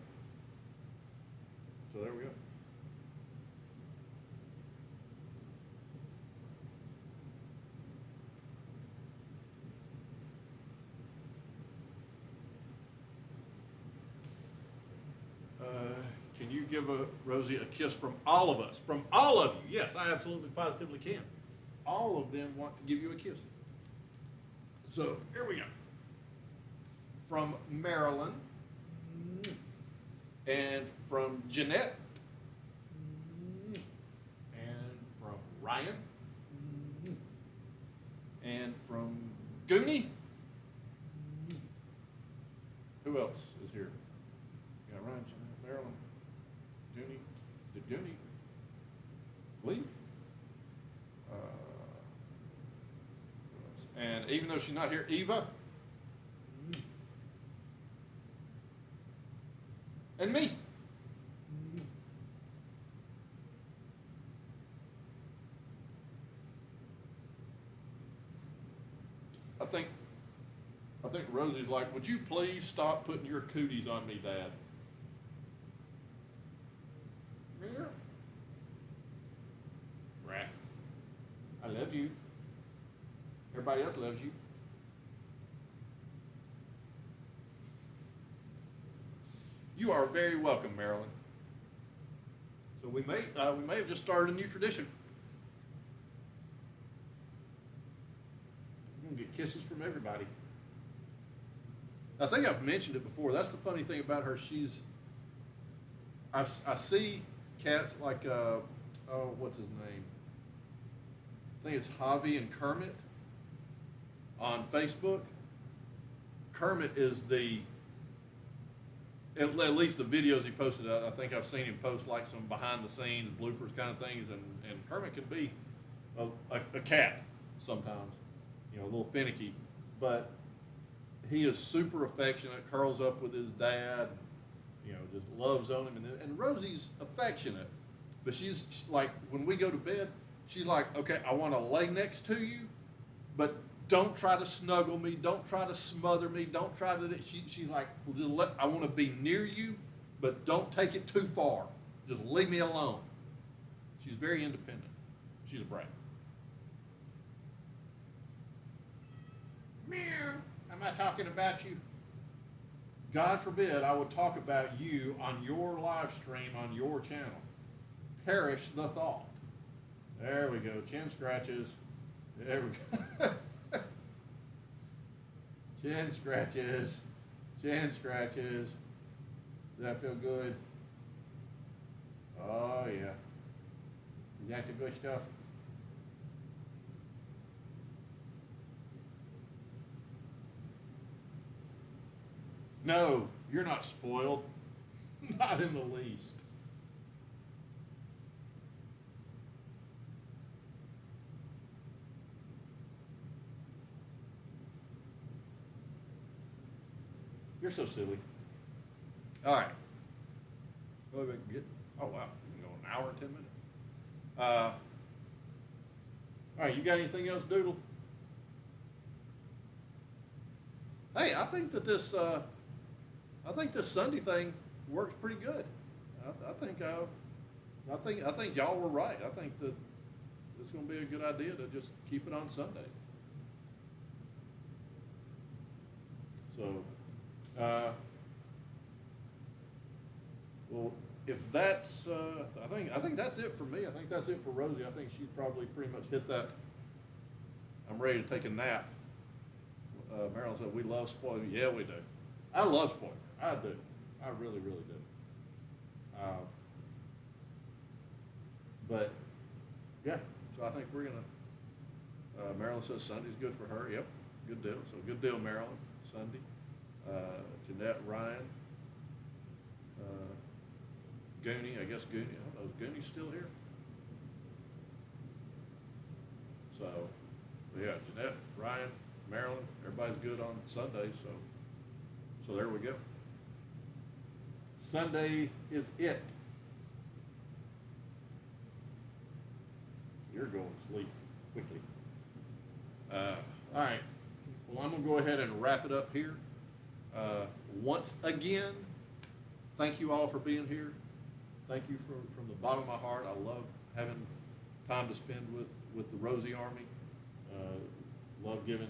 So there we go. Can you give Rosie a kiss from all of us? From all of you. Yes, I absolutely positively can. All of them want to give you a kiss. So here we go. From Marilyn and from Jeanette and from Ryan and from Goonie. Who else is here? You got Ryan, Jeanette, Marilyn, Goonie. Did Goonie leave? And even though she's not here, Eva and me. I think Rosie's like, would you please stop putting your cooties on me, Dad? Yeah. Rat. I love you. Everybody else loves you. You are very welcome, Marilyn. So we may have just started a new tradition. We're gonna get kisses from everybody. I think I've mentioned it before. That's the funny thing about her. I see cats like what's his name? I think it's Javi and Kermit on Facebook. Kermit is at least the videos he posted, I think I've seen him post like some behind the scenes bloopers kind of things, and Kermit can be a cat sometimes, you know, a little finicky, but he is super affectionate, curls up with his dad, you know, just loves on him, and Rosie's affectionate, but she's like, when we go to bed, she's like, okay, I want to lay next to you, but don't try to snuggle me. Don't try to smother me. Don't try to. She's like, well, I want to be near you, but don't take it too far. Just leave me alone. She's very independent. She's a brat. Meow. Am I talking about you? God forbid I would talk about you on your live stream on your channel. Perish the thought. There we go. Chin scratches. There we go. Chin scratches. Chin scratches. Does that feel good? Oh, yeah. You got the good stuff? No, you're not spoiled. Not in the least. You're so silly. All right. Oh, wow, we can go an hour and 10 minutes. All right, you got anything else, Doodle? Hey, I think that this Sunday thing works pretty good. I think y'all were right. I think that it's going to be a good idea to just keep it on Sundays. So. Well, if that's, I think that's it for me. I think that's it for Rosie. I think she's probably pretty much hit that. I'm ready to take a nap. Marilyn said, we love spoiling. Yeah, we do. I love spoiling. I do. I really, really do. But, yeah, so I think we're going to, Marilyn says Sunday's good for her. Yep, good deal. So good deal, Marilyn, Sunday. Jeanette, Ryan, Goonie, I guess Goonie, I don't know, is Goonie still here? So, yeah, Jeanette, Ryan, Marilyn, everybody's good on Sunday, so there we go. Sunday is it. You're going to sleep quickly. All right. Well, I'm going to go ahead and wrap it up here. Once again, thank you all for being here. Thank you from the bottom of my heart. I love having time to spend with the Rosie Army. Love giving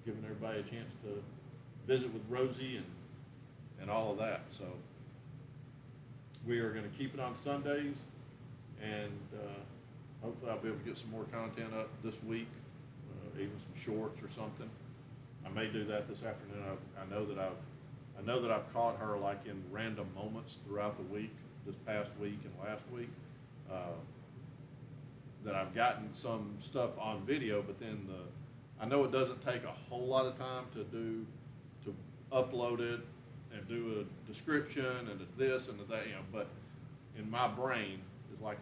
everybody a chance to visit with Rosie and all of that. So we are going to keep it on Sundays, and hopefully I'll be able to get some more content up this week, even some shorts or something. I may do that this afternoon. I know that I've caught her like in random moments throughout the week, this past week and last week, that I've gotten some stuff on video, but then I know it doesn't take a whole lot of time to upload it and do a description and a this and a that, but in my brain is like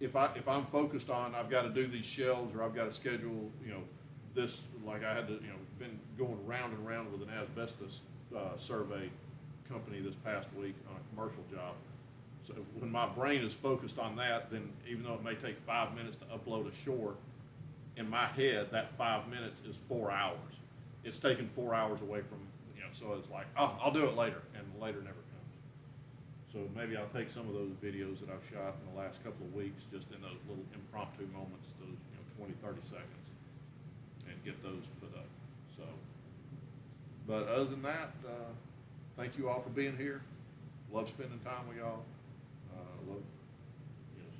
if I'm focused on, I've got to do these shelves, or I've got to schedule, this, like I had to, been going round and round with an asbestos survey company this past week on a commercial job. So when my brain is focused on that, then even though it may take 5 minutes to upload a short, in my head, that 5 minutes is 4 hours. It's taken 4 hours away from, so it's like, oh, I'll do it later, and later never comes. So maybe I'll take some of those videos that I've shot in the last couple of weeks, just in those little impromptu moments, those 20, 30 seconds, and get those put up. So, but other than that, thank you all for being here. Love spending time with y'all. Love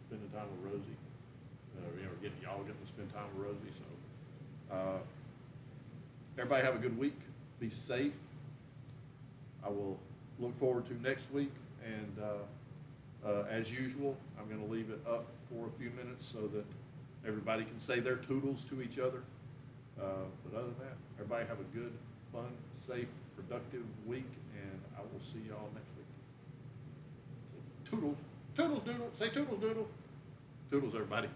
spending time with Rosie. Getting to spend time with Rosie. So everybody have a good week. Be safe. I will look forward to next week, and as usual, I'm going to leave it up for a few minutes so that everybody can say their toodles to each other. But other than that, everybody have a good, fun, safe, productive week, and I will see y'all next week. Toodles, toodles, doodle. Say toodles, doodle. Toodles, everybody.